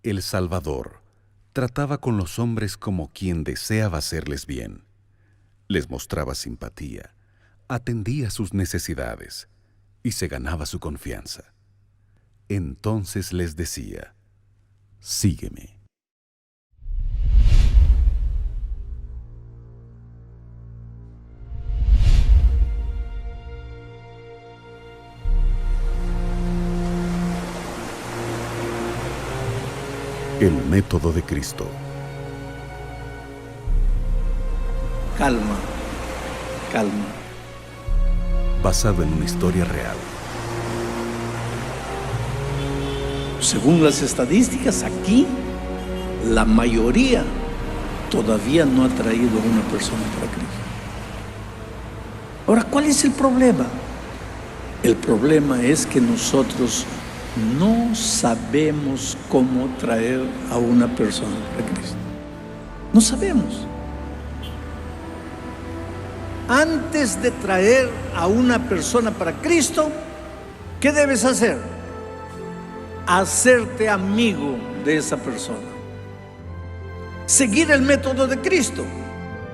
El Salvador trataba con los hombres como quien deseaba hacerles bien. Les mostraba simpatía, atendía sus necesidades y se ganaba su confianza. Entonces les decía: sígueme. El método de Cristo. Calma, calma. Basado en una historia real. Según las estadísticas, aquí la mayoría todavía no ha traído a una persona para Cristo. Ahora, ¿cuál es el problema? El problema es que nosotros no sabemos cómo traer a una persona para Cristo. No sabemos. Antes de traer a una persona para Cristo, ¿qué debes hacer? Hacerte amigo de esa persona. Seguir el método de Cristo.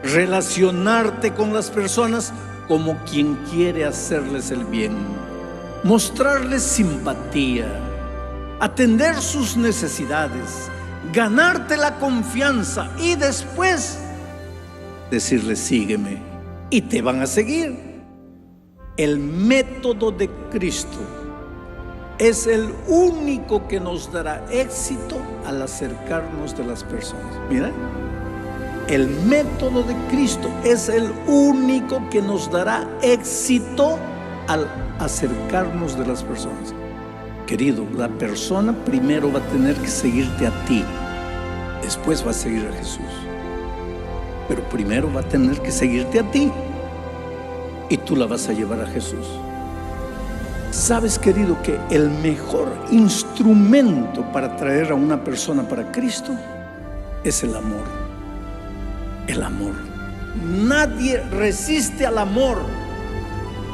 Relacionarte con las personas como quien quiere hacerles el bien. Mostrarles simpatía. Atender sus necesidades. Ganarte la confianza y después decirles: sígueme. Y te van a seguir. El método de Cristo es el único que nos dará éxito al acercarnos de las personas. Mira, el método de Cristo es el único que nos dará éxito al acercarnos de las personas. Querido, la persona primero va a tener que seguirte a ti, después va a seguir a Jesús. Pero primero va a tener que seguirte a ti y tú la vas a llevar a Jesús. Sabes, querido, que el mejor instrumento para traer a una persona para Cristo es el amor. El amor. Nadie resiste al amor.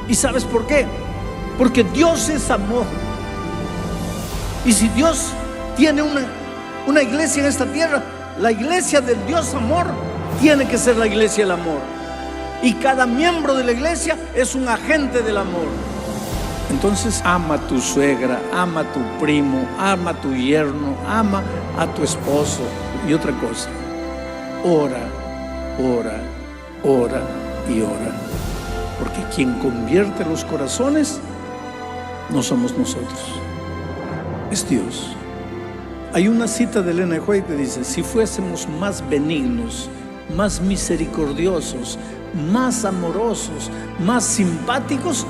¿Y sabes por qué? Porque Dios es amor. Y si Dios tiene una iglesia en esta tierra, la iglesia del Dios amor tiene que ser la iglesia del amor. Y cada miembro de la iglesia es un agente del amor. Entonces ama a tu suegra, ama a tu primo, ama a tu yerno, ama a tu esposo. Y otra cosa, ora, ora, ora y ora. Porque quien convierte los corazones no somos nosotros, es Dios. Hay una cita de Elena White que dice: si fuésemos más benignos, más misericordiosos, más amorosos, más simpáticos,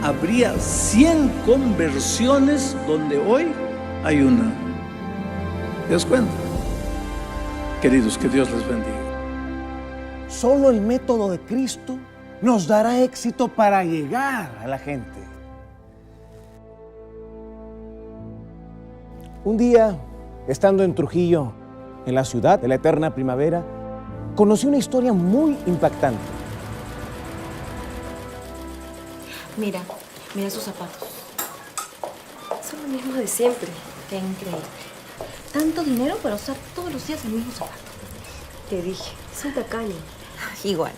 habría 100 conversiones donde hoy hay una. ¿Te das cuenta? Queridos, que Dios les bendiga. Solo el método de Cristo nos dará éxito para llegar a la gente. Un día, estando en Trujillo, en la ciudad de la eterna primavera, conocí una historia muy impactante. Mira sus zapatos. Son los mismos de siempre. Qué increíble. Tanto dinero para usar todos los días el mismo zapato. Te dije, es un tacaño. Igual,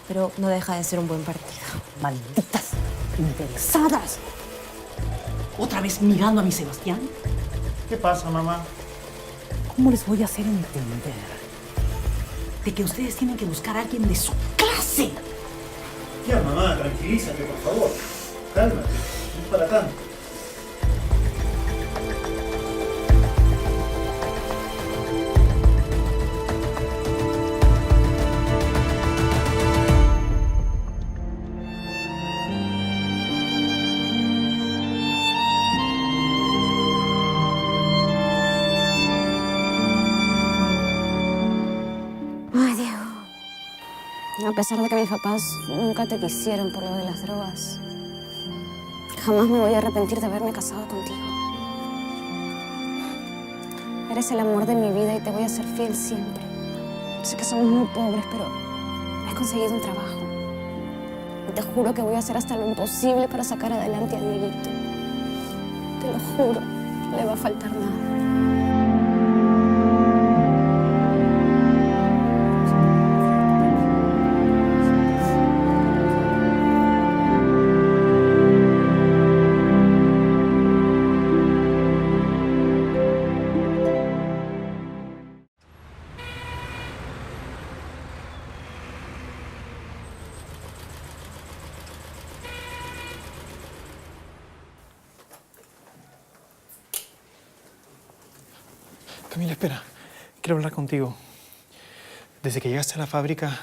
pero no deja de ser un buen partido. Malditas interesadas. ¿Otra vez mirando a mi Sebastián? ¿Qué pasa, mamá? ¿Cómo les voy a hacer entender de que ustedes tienen que buscar a alguien de su clase? Ya, mamá, tranquilízate, por favor. Cálmate, no es para tanto. Ay, Diego. A pesar de que mis papás nunca te quisieron por lo de las drogas, jamás me voy a arrepentir de haberme casado contigo. Eres el amor de mi vida y te voy a ser fiel siempre. Sé que somos muy pobres, pero he conseguido un trabajo. Y te juro que voy a hacer hasta lo imposible para sacar adelante a Dieguito. Te lo juro, no le va a faltar nada. Camila, espera. Quiero hablar contigo. Desde que llegaste a la fábrica,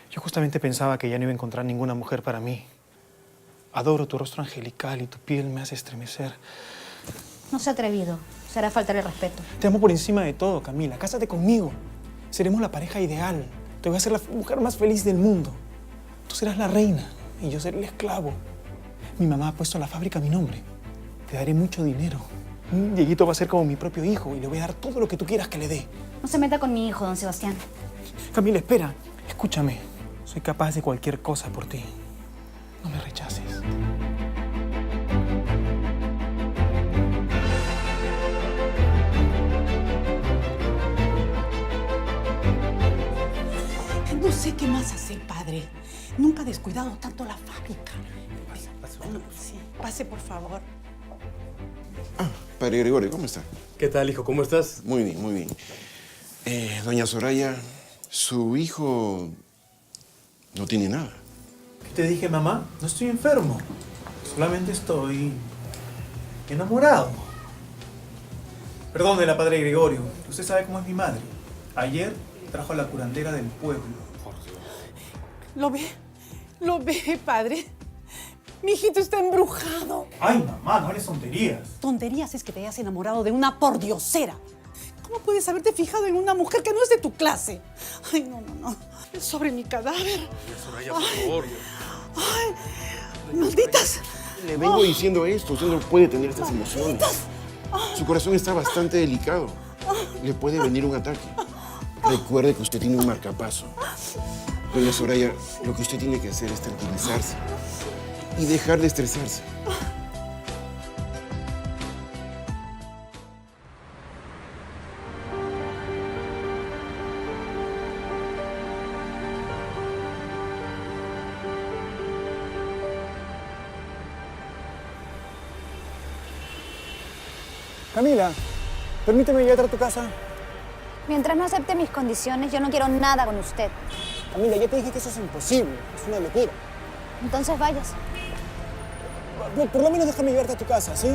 yo justamente pensaba que ya no iba a encontrar ninguna mujer para mí. Adoro tu rostro angelical y tu piel me hace estremecer. No se ha atrevido. Será faltar el respeto. Te amo por encima de todo, Camila. Cásate conmigo. Seremos la pareja ideal. Te voy a hacer la mujer más feliz del mundo. Tú serás la reina y yo seré el esclavo. Mi mamá ha puesto en la fábrica mi nombre. Te daré mucho dinero. Dieguito va a ser como mi propio hijo y le voy a dar todo lo que tú quieras que le dé. No se meta con mi hijo, don Sebastián. Camila, espera. Escúchame. Soy capaz de cualquier cosa por ti. No me rechaces. No sé qué más hacer, padre. Nunca he descuidado tanto la fábrica. Sí, pase, por favor. Ah, padre Gregorio, ¿cómo está? ¿Qué tal, hijo? ¿Cómo estás? Muy bien, muy bien. Doña Soraya, su hijo no tiene nada. ¿Qué te dije, mamá? No estoy enfermo. Solamente estoy enamorado. Perdónela, padre Gregorio. Usted sabe cómo es mi madre. Ayer trajo a la curandera del pueblo. ¿Lo ve? ¿Lo ve, padre? Mi hijito está embrujado. Ay, mamá, no hables tonterías. Tonterías es que te hayas enamorado de una pordiosera. ¿Cómo puedes haberte fijado en una mujer que no es de tu clase? Ay, no, no, no. Es sobre mi cadáver. Soraya, por favor. Ay, malditas. Le vengo diciendo esto, usted no puede tener estas emociones. Su corazón está bastante delicado. Le puede venir un ataque. Recuerde que usted tiene un marcapaso. Doña Soraya, lo que usted tiene que hacer es tranquilizarse y dejar de estresarse. Camila, permíteme llegar a tu casa. Mientras no acepte mis condiciones, yo no quiero nada con usted. Camila, ya te dije que eso es imposible. Es una locura. Entonces váyase. Por lo menos déjame llevarte a tu casa, ¿sí?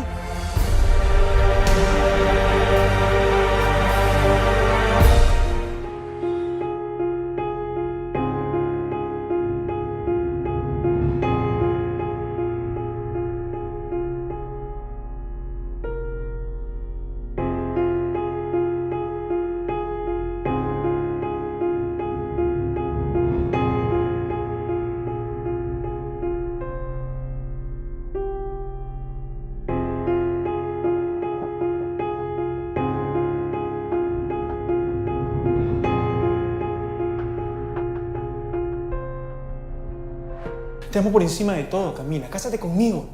Te amo por encima de todo, Camila. Cásate conmigo.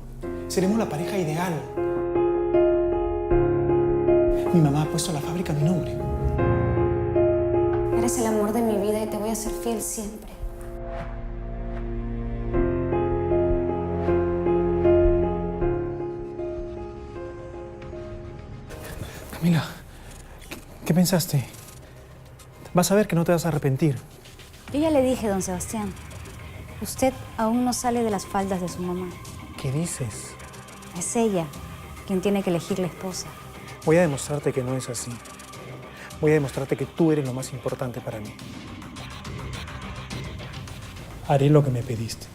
Seremos la pareja ideal. Mi mamá ha puesto en la fábrica mi nombre. Eres el amor de mi vida y te voy a ser fiel siempre. Camila, ¿qué pensaste? Vas a ver que no te vas a arrepentir. Yo ya le dije, don Sebastián. Usted aún no sale de las faldas de su mamá. ¿Qué dices? Es ella quien tiene que elegir la esposa. Voy a demostrarte que no es así. Voy a demostrarte que tú eres lo más importante para mí. Haré lo que me pediste.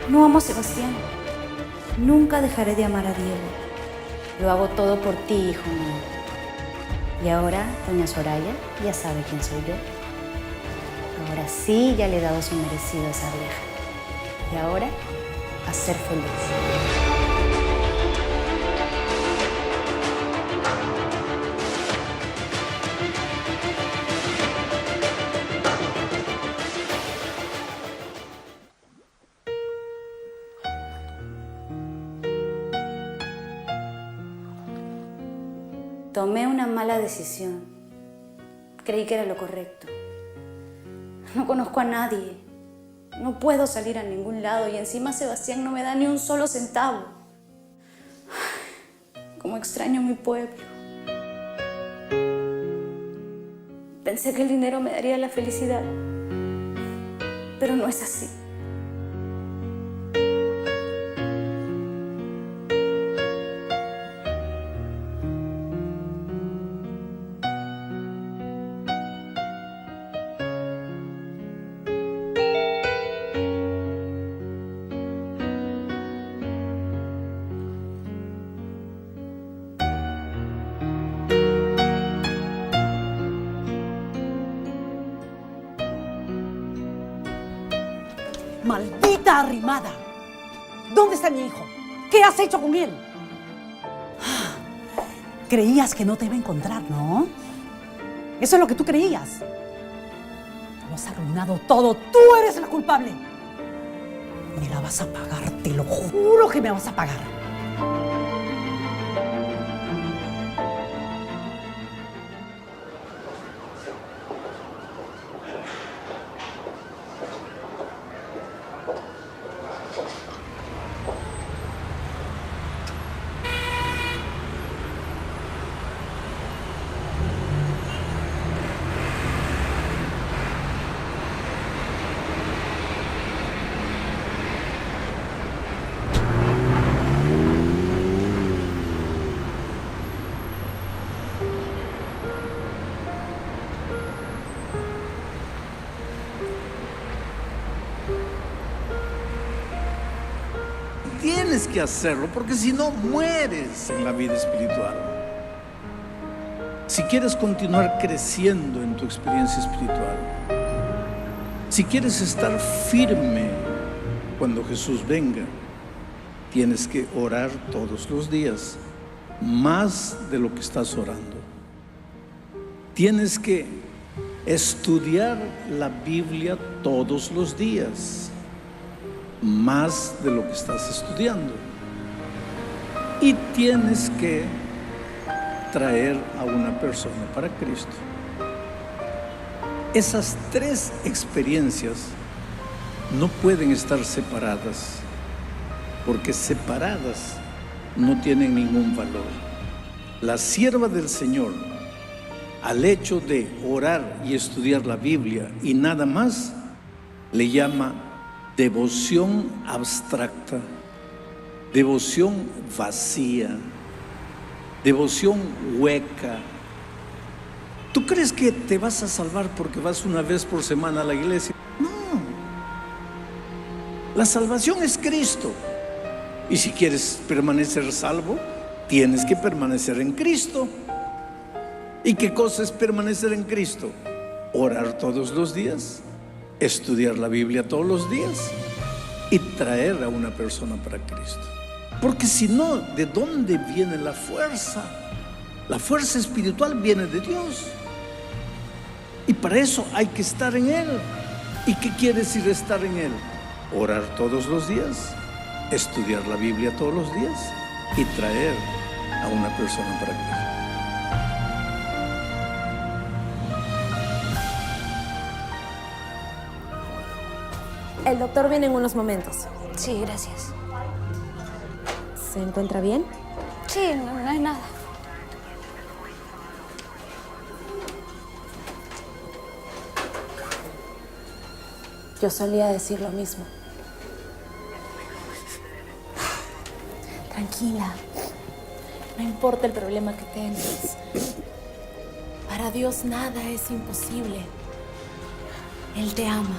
No amo a Sebastián. Nunca dejaré de amar a Diego. Lo hago todo por ti, hijo mío. Y ahora, doña Soraya ya sabe quién soy yo. Ahora sí ya le he dado su merecido a esa vieja. Y ahora, a ser feliz. Tomé una mala decisión. Creí que era lo correcto. No conozco a nadie. No puedo salir a ningún lado y encima Sebastián no me da ni un solo centavo. Cómo extraño mi pueblo. Pensé que el dinero me daría la felicidad, pero no es así. ¡Maldita arrimada! ¿Dónde está mi hijo? ¿Qué has hecho con él? Creías que no te iba a encontrar, ¿no? Eso es lo que tú creías. Lo has arruinado todo. Tú eres la culpable. Me la vas a pagar, te lo juro que me vas a pagar. Tienes que hacerlo, porque si no mueres en la vida espiritual. Si quieres continuar creciendo en tu experiencia espiritual, si quieres estar firme cuando Jesús venga, tienes que orar todos los días, más de lo que estás orando. Tienes que estudiar la Biblia todos los días, más de lo que estás estudiando. Y tienes que traer a una persona para Cristo. Esas tres experiencias no pueden estar separadas, porque separadas no tienen ningún valor. La sierva del Señor, al hecho de orar y estudiar la Biblia y nada más, le llama devoción abstracta, devoción vacía, devoción hueca. ¿Tú crees que te vas a salvar porque vas una vez por semana a la iglesia? No. La salvación es Cristo. Y si quieres permanecer salvo, tienes que permanecer en Cristo. ¿Y qué cosa es permanecer en Cristo? Orar todos los días, estudiar la Biblia todos los días y traer a una persona para Cristo. Porque si no, ¿de dónde viene la fuerza? La fuerza espiritual viene de Dios. Y para eso hay que estar en Él. ¿Y qué quiere decir estar en Él? Orar todos los días, estudiar la Biblia todos los días y traer a una persona para Cristo. El doctor viene en unos momentos. Sí, gracias. ¿Se encuentra bien? Sí, no es nada. Yo solía decir lo mismo. Tranquila. No importa el problema que tengas. Para Dios nada es imposible. Él te ama.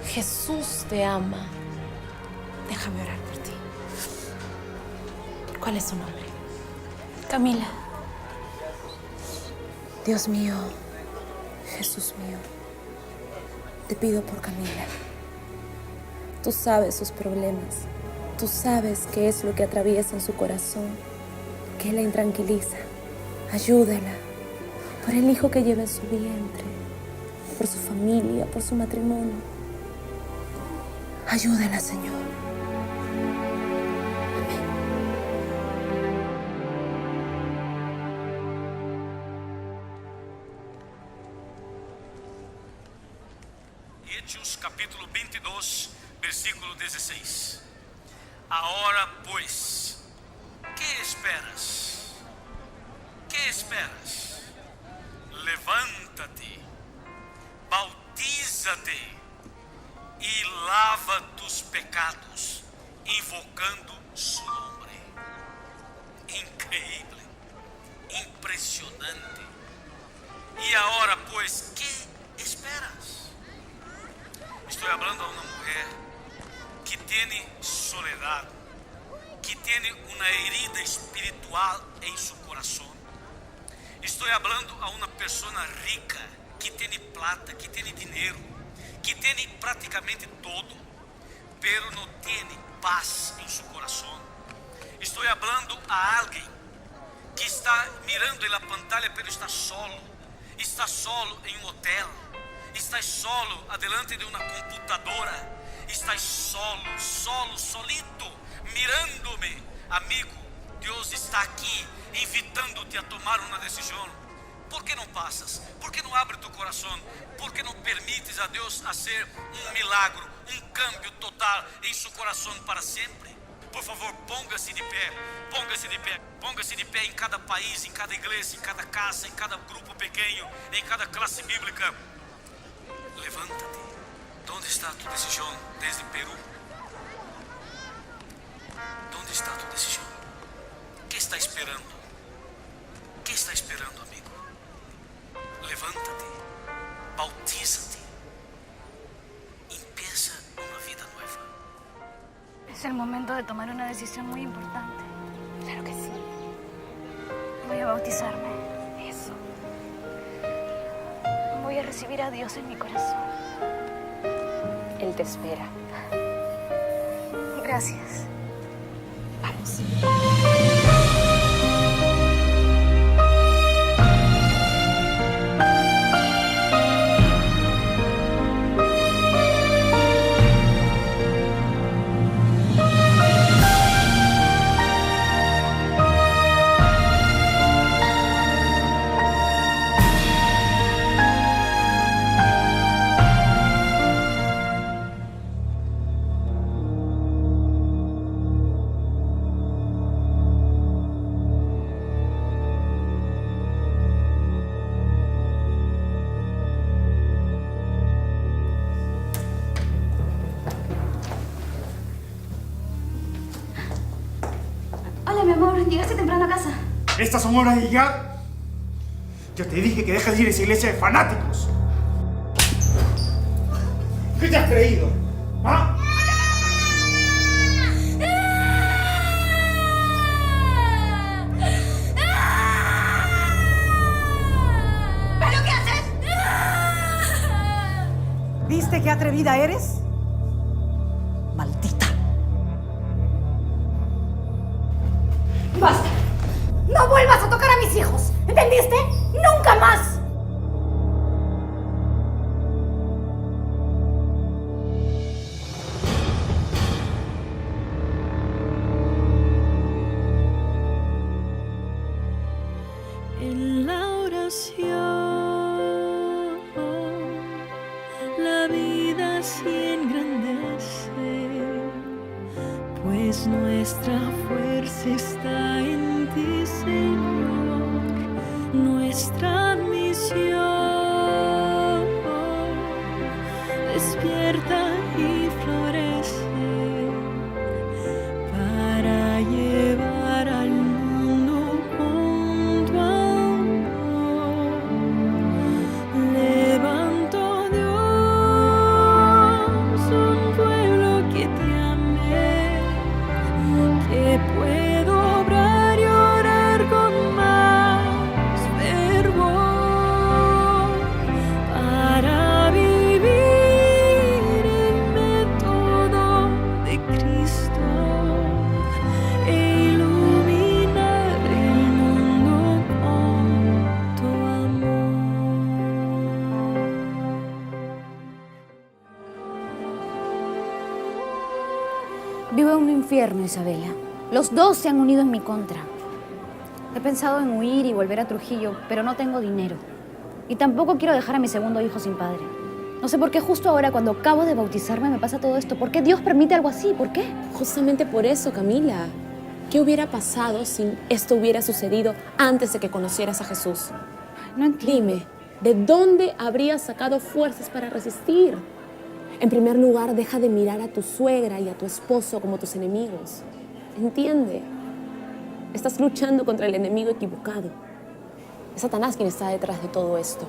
Jesús te ama. Déjame orar por ti. ¿Cuál es su nombre? Camila. Dios mío, Jesús mío, te pido por Camila. Tú sabes sus problemas, tú sabes qué es lo que atraviesa en su corazón, qué la intranquiliza. Ayúdala por el hijo que lleva en su vientre, por su familia, por su matrimonio. Ayúdala, Señor. Hechos capítulo 22, versículo 16. Ahora pues, ¿qué esperas? ¿Qué esperas? Levántate, bautízate y lava tus pecados, invocando su nombre. Increíble, impresionante. Y ahora pues, ¿qué esperas? Estoy hablando a una mujer que tiene soledad, que tiene una herida espiritual en su corazón. Estoy hablando a una persona rica, que tiene plata, que tiene dinero, que tiene prácticamente todo, pero no tiene paz en su corazón. Estoy hablando a alguien que está mirando en la pantalla, pero está solo en un hotel. Estás solo adelante de una computadora. Estás solito, mirándome. Amigo, Dios está aquí invitándote a tomar una decisión. ¿Por qué no pasas? ¿Por qué no abres tu corazón? ¿Por qué no permites a Dios hacer un milagro, un cambio total en su corazón para siempre? Por favor, póngase de pé, póngase de pé, póngase de pé en cada país, en cada iglesia, en cada casa, en cada grupo pequeño, en cada clase bíblica. Levántate. ¿Dónde está tu decisión desde Perú? ¿Dónde está tu decisión? ¿Qué está esperando? ¿Qué está esperando, amigo? Levántate, bautízate, empieza una vida nueva. Es el momento de tomar una decisión muy importante. Claro que sí. Voy a bautizarme. Eso. Voy a recibir a Dios en mi corazón. Él te espera. Gracias. Vamos. Hola, mi amor. ¿Llegaste temprano a casa? ¿Estas son horas de llegar? Yo te dije que dejes de ir a esa iglesia de fanáticos. ¿Qué te has creído? ¿Ah? ¿Pero qué haces? ¿Viste qué atrevida eres? Maldita. ¡Basta! ¡No vuelvas a tocar a mis hijos! ¿Entendiste? ¡Nunca más! En la oración, la vida se engrandece, pues nuestra fuerza está en ti, Señor, nuestra misión despierta y florece para llevar al mundo con tu amor. Levanto, Dios, un pueblo que te ame, que puedo obrar y orar con más fervor. infierno, Isabela. Los dos se han unido en mi contra. He pensado en huir y volver a Trujillo, pero no tengo dinero. Y tampoco quiero dejar a mi segundo hijo sin padre. No sé por qué justo ahora, cuando acabo de bautizarme, me pasa todo esto. ¿Por qué Dios permite algo así? ¿Por qué? Justamente por eso, Camila. ¿Qué hubiera pasado si esto hubiera sucedido antes de que conocieras a Jesús? No entiendo. Dime, ¿de dónde habrías sacado fuerzas para resistir? En primer lugar, deja de mirar a tu suegra y a tu esposo como tus enemigos. Entiende, estás luchando contra el enemigo equivocado. Es Satanás quien está detrás de todo esto.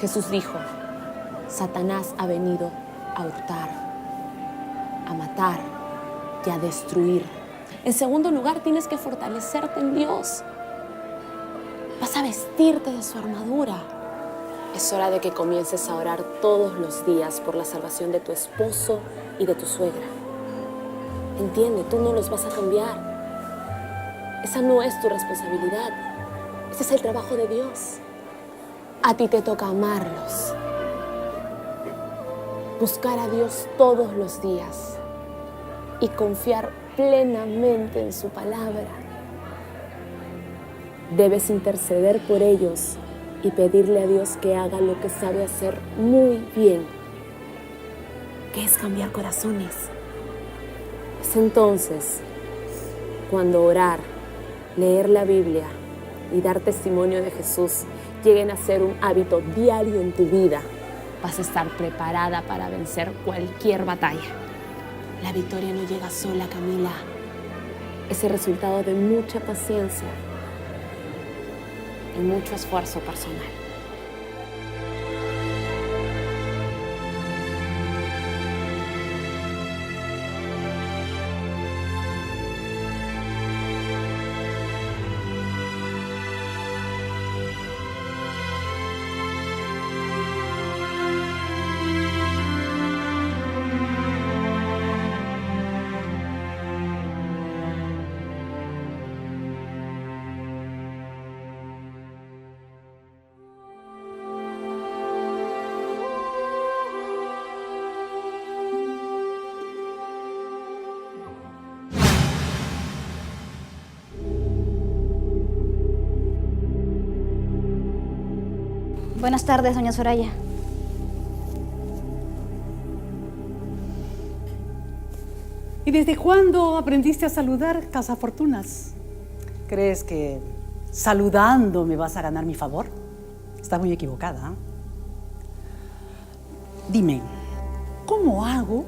Jesús dijo, Satanás ha venido a hurtar, a matar y a destruir. En segundo lugar, tienes que fortalecerte en Dios. Vas a vestirte de su armadura. Es hora de que comiences a orar todos los días por la salvación de tu esposo y de tu suegra. Entiende, tú no los vas a cambiar. Esa no es tu responsabilidad. Ese es el trabajo de Dios. A ti te toca amarlos. Buscar a Dios todos los días y confiar plenamente en su palabra. Debes interceder por ellos y pedirle a Dios que haga lo que sabe hacer muy bien, que es cambiar corazones. Es entonces cuando orar, leer la Biblia y dar testimonio de Jesús lleguen a ser un hábito diario en tu vida. Vas a estar preparada para vencer cualquier batalla. La victoria no llega sola, Camila. Es el resultado de mucha paciencia y mucho esfuerzo personal. Buenas tardes, doña Soraya. ¿Y desde cuándo aprendiste a saludar, Casafortunas? ¿Crees que saludando me vas a ganar mi favor? Estás muy equivocada, ¿eh? Dime, ¿cómo hago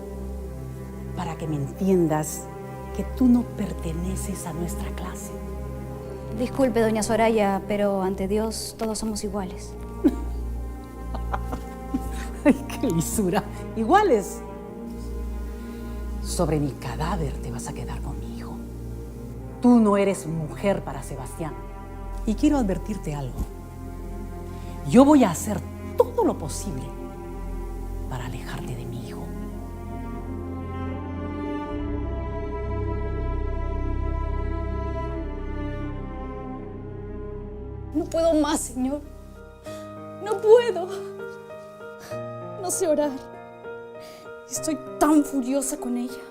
para que me entiendas que tú no perteneces a nuestra clase? Disculpe, doña Soraya, pero ante Dios todos somos iguales. ¡Ay, qué lisura! Iguales. Sobre mi cadáver te vas a quedar conmigo. Tú no eres mujer para Sebastián. Y quiero advertirte algo. Yo voy a hacer todo lo posible para alejarte de mi hijo. No puedo más, Señor. No puedo. No sé orar. Estoy tan furiosa con ella.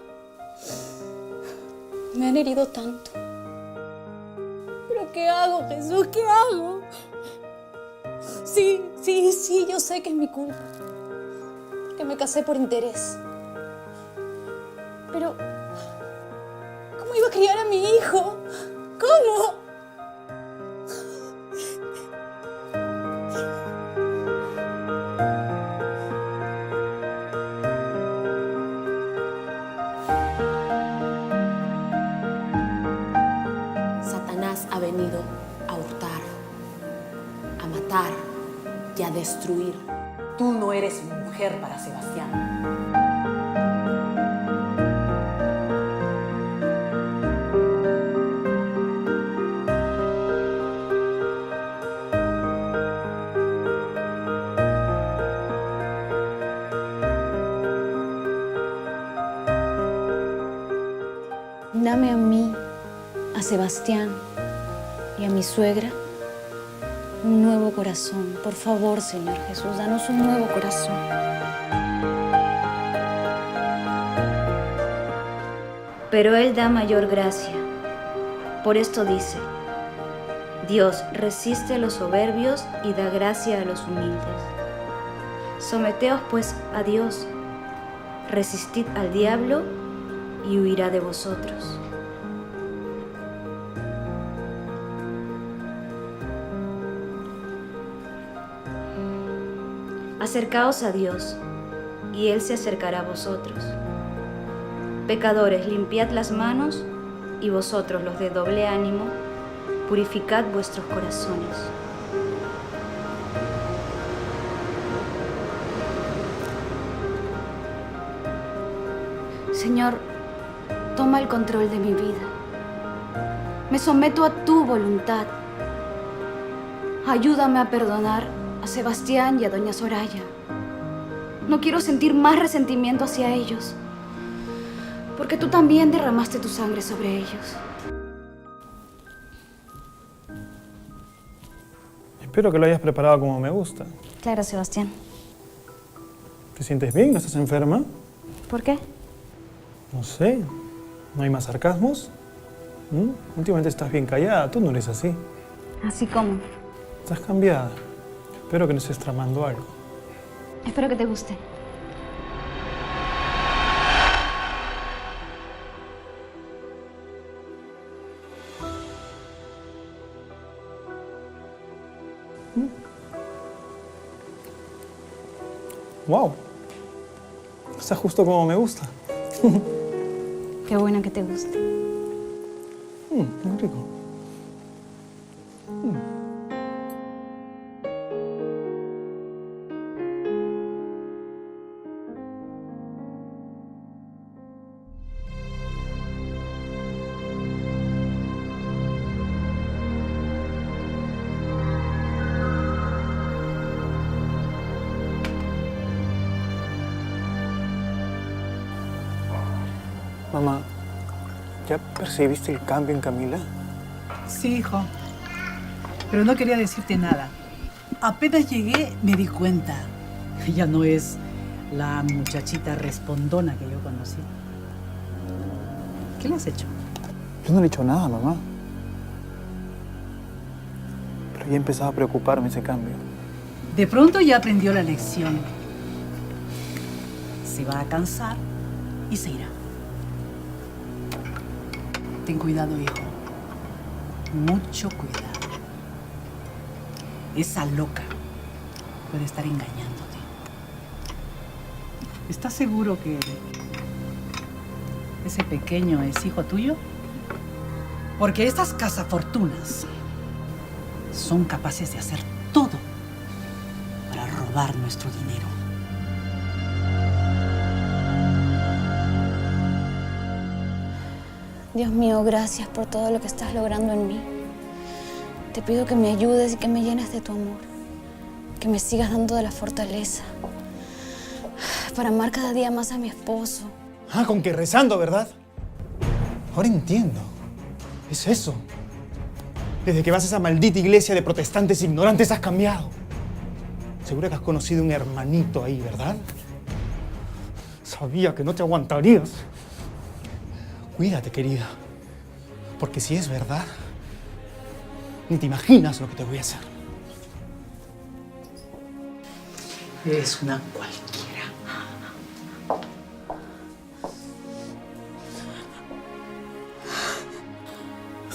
Me han herido tanto. ¿Pero qué hago, Jesús? ¿Qué hago? Sí, yo sé que es mi culpa. Que me casé por interés. Pero, ¿cómo iba a criar a mi hijo? ¿Cómo? Ha venido a hurtar, a matar y a destruir. Tú no eres mujer para Sebastián. Dame a mí, a Sebastián y a mi suegra un nuevo corazón. Por favor, Señor Jesús, danos un nuevo corazón. pero Él da mayor gracia. Por esto dice: Dios resiste a los soberbios y da gracia a los humildes. Someteos pues a Dios, resistid al diablo y huirá de vosotros. Acercaos a Dios, y Él se acercará a vosotros. Pecadores, limpiad las manos, y vosotros, los de doble ánimo, purificad vuestros corazones. Señor, toma el control de mi vida. Me someto a tu voluntad. Ayúdame a perdonar a Sebastián y a doña Soraya. No quiero sentir más resentimiento hacia ellos, porque tú también derramaste tu sangre sobre ellos. Espero que lo hayas preparado como me gusta. Claro, Sebastián. ¿Te sientes bien? ¿No estás enferma? ¿Por qué? No sé. ¿No hay más sarcasmos? Últimamente estás bien callada. Tú no eres así. ¿Así como? Estás cambiada. Espero que no estés tramando algo. Espero que te guste. ¡Wow! Está justo como me gusta. Qué bueno que te guste. Muy rico. Mamá, ¿ya percibiste el cambio en Camila? Sí, hijo. Pero no quería decirte nada. Apenas llegué, me di cuenta. Ella no es la muchachita respondona que yo conocí. ¿Qué le has hecho? Yo no le he hecho nada, mamá. Pero ya empezaba a preocuparme ese cambio. De pronto ya aprendió la lección. Se va a cansar y se irá. Ten cuidado, hijo. Mucho cuidado. Esa loca puede estar engañándote. ¿Estás seguro que ese pequeño es hijo tuyo? Porque estas cazafortunas son capaces de hacer todo para robar nuestro dinero. Dios mío, gracias por todo lo que estás logrando en mí. Te pido que me ayudes y que me llenes de tu amor. Que me sigas dando de la fortaleza para amar cada día más a mi esposo. Ah, con que rezando, ¿verdad? Ahora entiendo. Es eso. Desde que vas a esa maldita iglesia de protestantes ignorantes has cambiado. Seguro que has conocido un hermanito ahí, ¿verdad? Sabía que no te aguantarías. Cuídate, querida, porque si es verdad, ni te imaginas lo que te voy a hacer. Eres una cualquiera.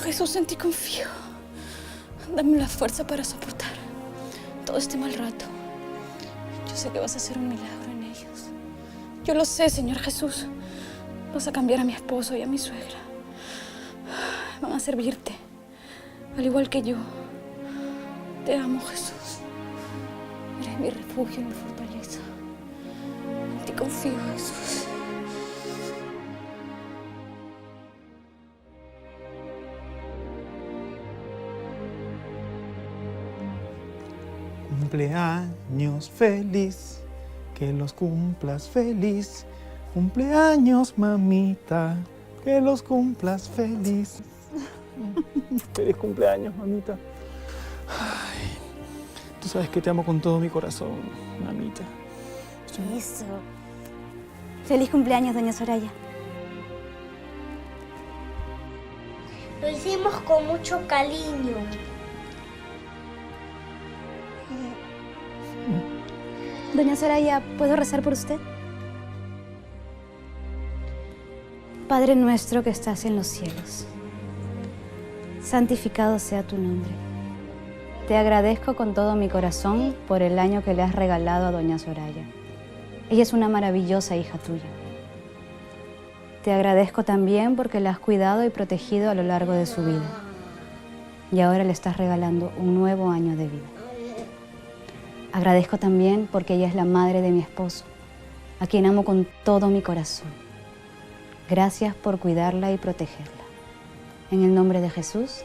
Jesús, en ti confío. Dame la fuerza para soportar todo este mal rato. Yo sé que vas a hacer un milagro en ellos. Yo lo sé, Señor Jesús. Vas a cambiar a mi esposo y a mi suegra. Van a servirte, al igual que yo. Te amo, Jesús. Eres mi refugio y mi fortaleza. En ti confío, Jesús. Cumpleaños feliz, que los cumplas feliz. Cumpleaños, mamita, que los cumplas feliz. Feliz cumpleaños, mamita. Ay, tú sabes que te amo con todo mi corazón, mamita. Eso. Feliz cumpleaños, doña Soraya. Lo hicimos con mucho cariño. Doña Soraya, ¿puedo rezar por usted? Padre nuestro que estás en los cielos, santificado sea tu nombre. Te agradezco con todo mi corazón por el año que le has regalado a doña Soraya. Ella es una maravillosa hija tuya. Te agradezco también porque la has cuidado y protegido a lo largo de su vida. Y ahora le estás regalando un nuevo año de vida. Agradezco también porque ella es la madre de mi esposo, a quien amo con todo mi corazón. Gracias por cuidarla y protegerla. En el nombre de Jesús,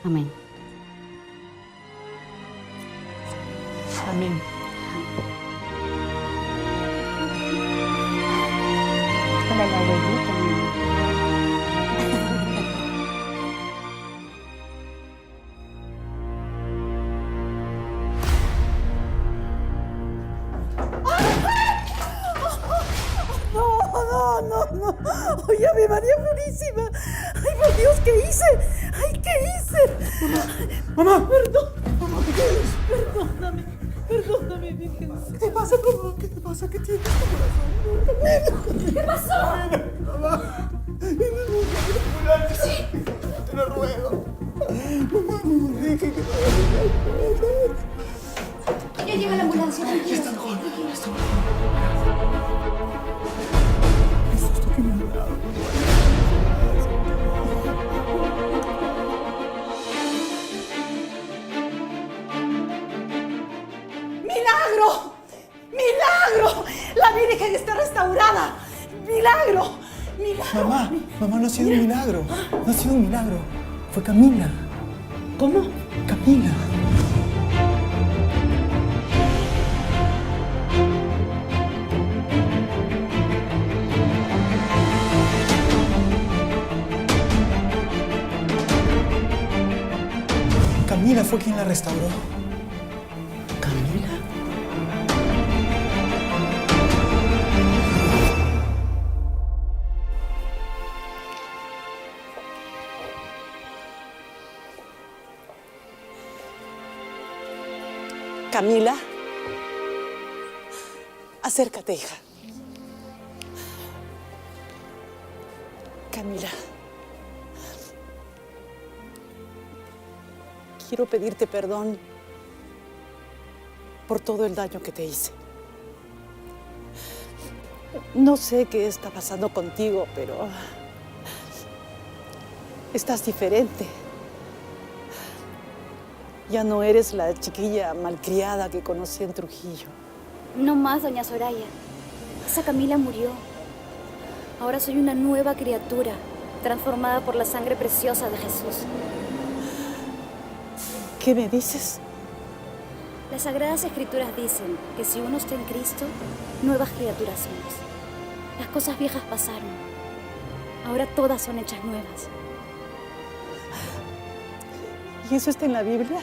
amén. Amén. Para la abuelita. No. Oye, Ave María Purísima. Ay, por Dios, ¿qué hice? Ay, ¿qué hice? Mamá. Perdón. Mamá, Perdóname, Virgen. ¿Qué te pasa, mamá? ¿Qué te pasa? ¿Qué tienes en tu corazón? ¿Qué pasó? Mamá. Sí. Te lo ruego. Mamá, no me dejes que Ya llega la ambulancia, tranquilo. Está mejor. Está mejor. El susto que me han dado. ¡Milagro! ¡Milagro! La Virgen está restaurada. ¡Milagro! ¡Milagro! Mamá, no ha sido un milagro. No ha sido un milagro. Fue Camila. ¿Cómo? Camila. Camila fue quien la restauró. ¿Camila? Camila, acércate, hija. Camila, quiero pedirte perdón por todo el daño que te hice. No sé qué está pasando contigo, pero estás diferente. Ya no eres la chiquilla malcriada que conocí en Trujillo. No más, doña Soraya. Esa Camila murió. Ahora soy una nueva criatura, transformada por la sangre preciosa de Jesús. ¿Qué me dices? Las Sagradas Escrituras dicen que si uno está en Cristo, nuevas criaturas somos. Las cosas viejas pasaron. Ahora todas son hechas nuevas. ¿Y eso está en la Biblia?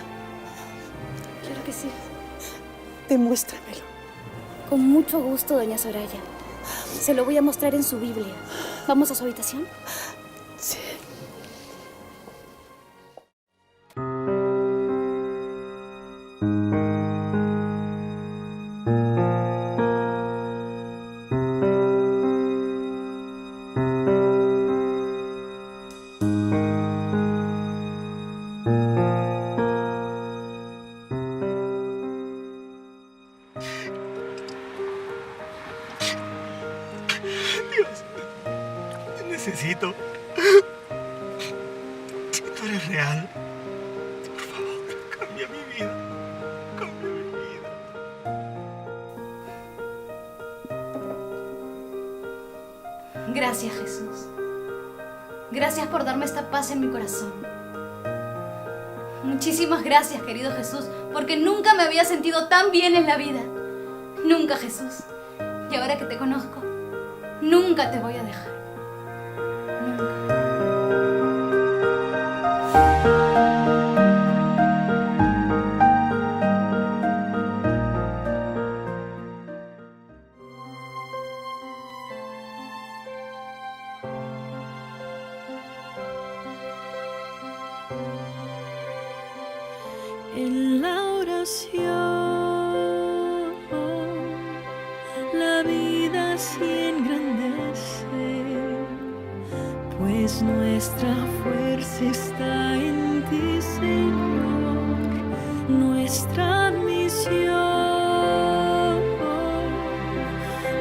Claro que sí. Demuéstramelo. Con mucho gusto, doña Soraya. Se lo voy a mostrar en su Biblia. ¿Vamos a su habitación? Sí. Dios, te necesito. Tú eres real. Por favor, cambia mi vida. Cambia mi vida. Gracias, Jesús. Gracias por darme esta paz en mi corazón. Muchísimas gracias, querido Jesús, porque nunca me había sentido tan bien en la vida. Nunca, Jesús. Y ahora que te conozco, nunca te voy a dejar. y engrandece, pues nuestra fuerza está en ti, Señor, nuestra misión.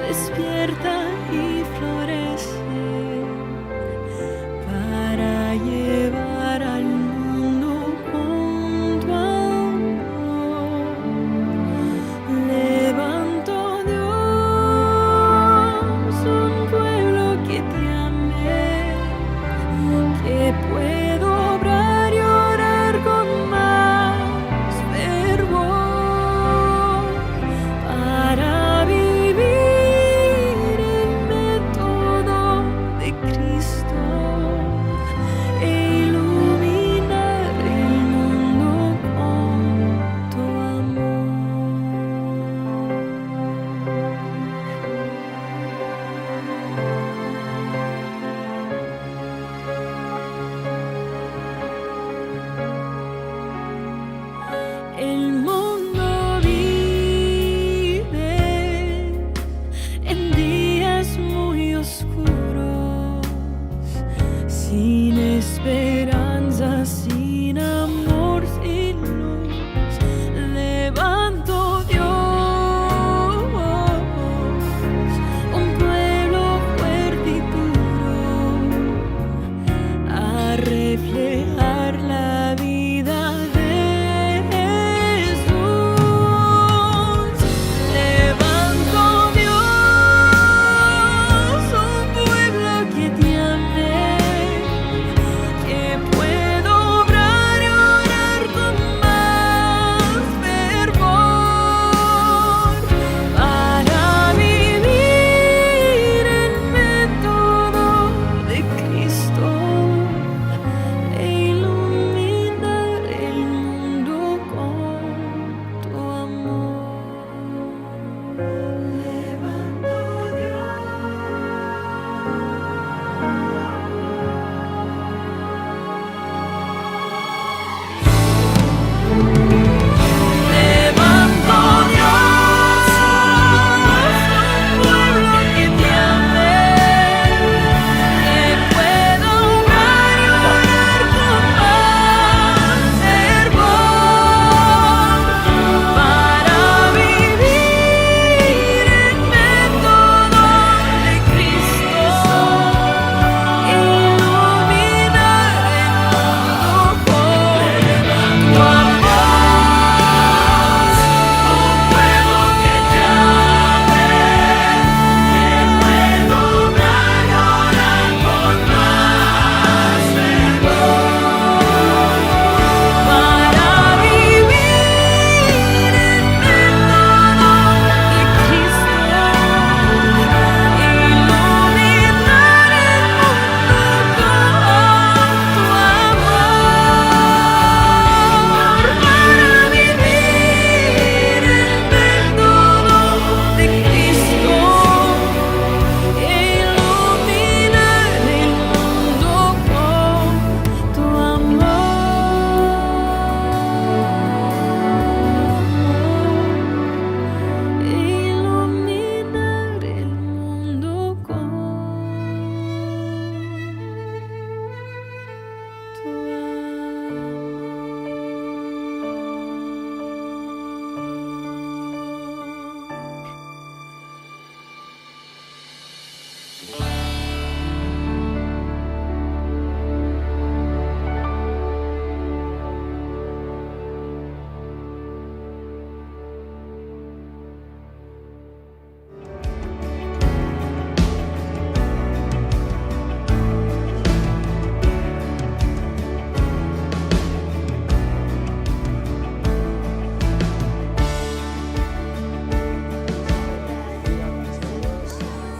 Despierta y florece para llevar al mundo con tu amor. Levanto, Dios, un pueblo que te ame, que puedo obrar y orar con más fervor para vivir el método de Cristo e iluminar el mundo con tu amor. El mundo vive en días muy oscuros, sin esperanza, sin amor, sin luz. Levanto, Dios, un pueblo fuerte y puro a reflejar la vida de Jesús. Levanto, Dios, un pueblo que te ame, que puedo obrar y orar con más fervor para vivir el método de Cristo e iluminar el mundo con tu amor. Levanto, Levanto, Dios, un pueblo que te ame, que pueda obrar y orar con más fervor para vivir el método de Cristo e iluminar el mundo con tu amor. Para vivir el método de Cristo e iluminar el mundo con tu amor. Para vivir el método de Cristo e iluminar el mundo con tu amor. Iluminar el mundo con tu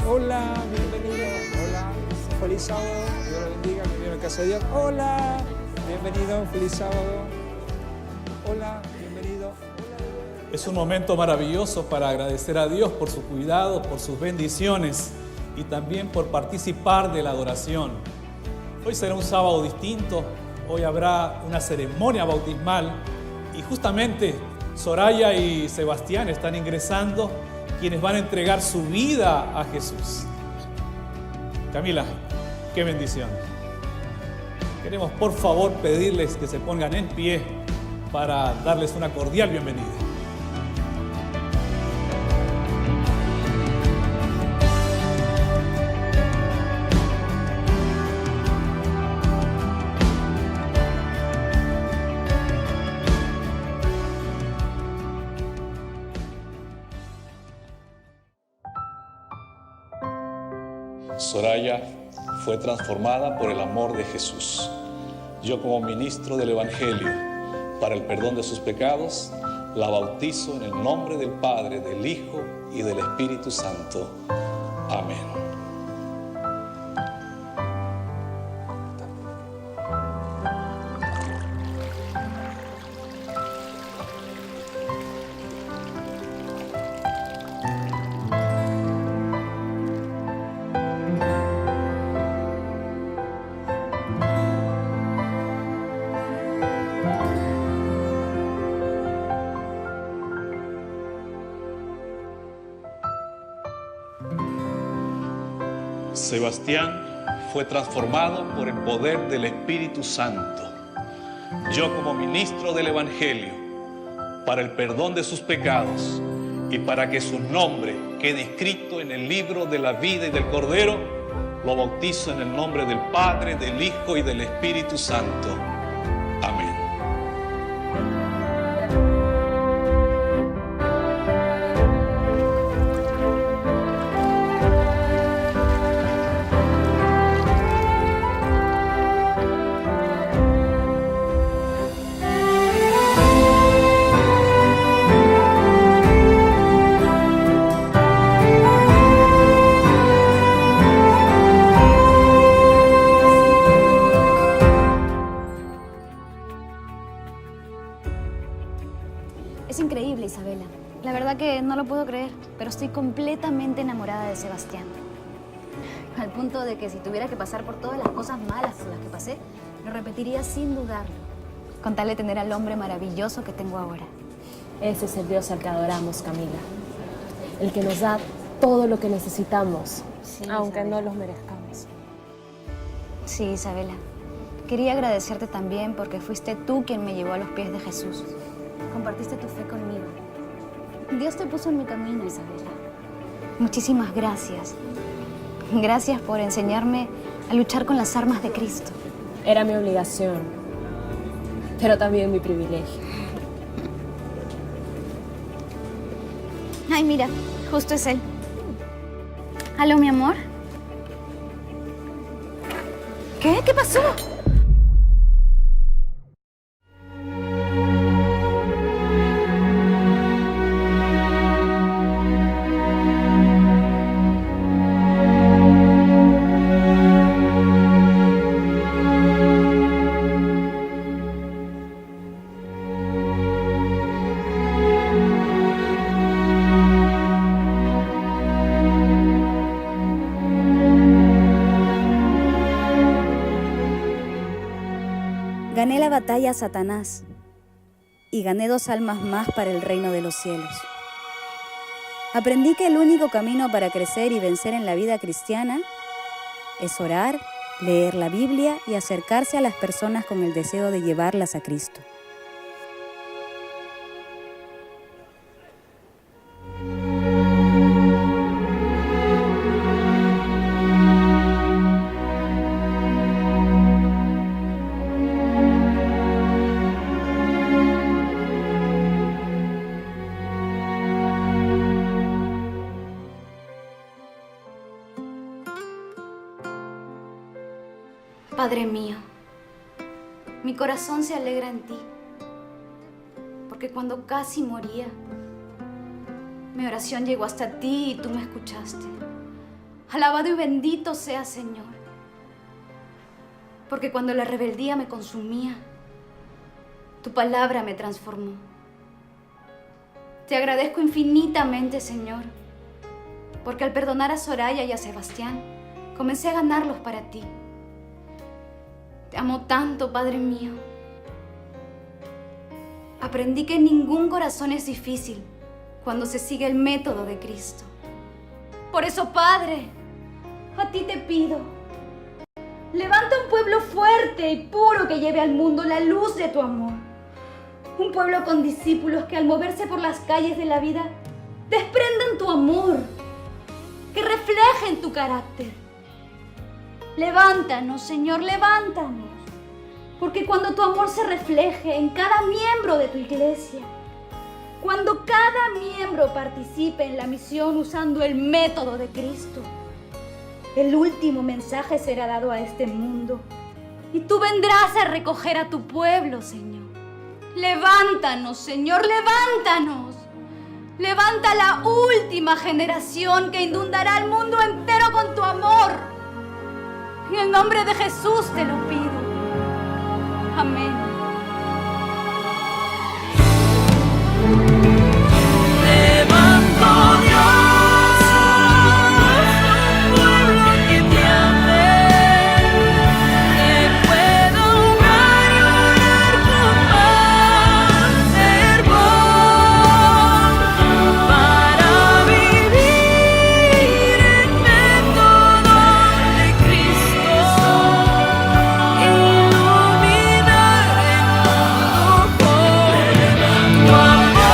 Hola, bienvenido. Hola, feliz sábado. Dios lo bendiga, bienvenido a casa de Dios. Hola, bienvenido, feliz sábado. Hola, bienvenido. Es un momento maravilloso para agradecer a Dios por su cuidado, por sus bendiciones y también por participar de la adoración. Hoy será un sábado distinto, hoy habrá una ceremonia bautismal y justamente Soraya y Sebastián están ingresando quienes van a entregar su vida a Jesús. Camila, qué bendición. Queremos por favor pedirles que se pongan en pie para darles una cordial bienvenida. Soraya fue transformada por el amor de Jesús. Yo, como ministro del Evangelio, para el perdón de sus pecados, la bautizo en el nombre del Padre, del Hijo y del Espíritu Santo. Amén. Sebastián fue transformado por el poder del Espíritu Santo. Yo, como ministro del Evangelio, para el perdón de sus pecados y para que su nombre quede escrito en el libro de la vida y del Cordero, lo bautizo en el nombre del Padre, del Hijo y del Espíritu Santo. Amén. Es increíble, Isabela. La verdad que no lo puedo creer, pero estoy completamente enamorada de Sebastián. Al punto de que si tuviera que pasar por todas las cosas malas por las que pasé, lo repetiría sin dudarlo, con tal de tener al hombre maravilloso que tengo ahora. Ese es el Dios al que adoramos, Camila. El que nos da todo lo que necesitamos, aunque no los merezcamos. Sí, Isabela. Quería agradecerte también porque fuiste tú quien me llevó a los pies de Jesús. Compartiste tu fe conmigo. Dios te puso en mi camino, Isabela. Muchísimas gracias. Gracias por enseñarme a luchar con las armas de Cristo. Era mi obligación, pero también mi privilegio. Ay, mira, justo es él. ¿Aló, mi amor? ¿Qué? ¿Qué pasó? Gané la batalla a Satanás y gané 2 almas más para el reino de los cielos. Aprendí que el único camino para crecer y vencer en la vida cristiana es orar, leer la Biblia y acercarse a las personas con el deseo de llevarlas a Cristo. Padre mío, mi corazón se alegra en ti, porque cuando casi moría, mi oración llegó hasta ti y tú me escuchaste. Alabado y bendito sea, Señor, porque cuando la rebeldía me consumía, tu palabra me transformó. Te agradezco infinitamente, Señor, porque al perdonar a Soraya y a Sebastián, comencé a ganarlos para ti. Te amo tanto, Padre mío. Aprendí que ningún corazón es difícil cuando se sigue el método de Cristo. Por eso, Padre, a ti te pido, levanta un pueblo fuerte y puro que lleve al mundo la luz de tu amor. Un pueblo con discípulos que al moverse por las calles de la vida desprendan tu amor, que reflejen tu carácter. Levántanos, Señor, levántanos, porque cuando tu amor se refleje en cada miembro de tu iglesia, cuando cada miembro participe en la misión usando el método de Cristo, el último mensaje será dado a este mundo y tú vendrás a recoger a tu pueblo, Señor. Levántanos, Señor, levántanos. Levanta la última generación que inundará el mundo entero con tu amor. En el nombre de Jesús te lo pido. Amén. Levanto Dios, un pueblo que te ame, que pueda orar y orar con más fervor, para vivir en método de Cristo, iluminar el mundo con tu amor.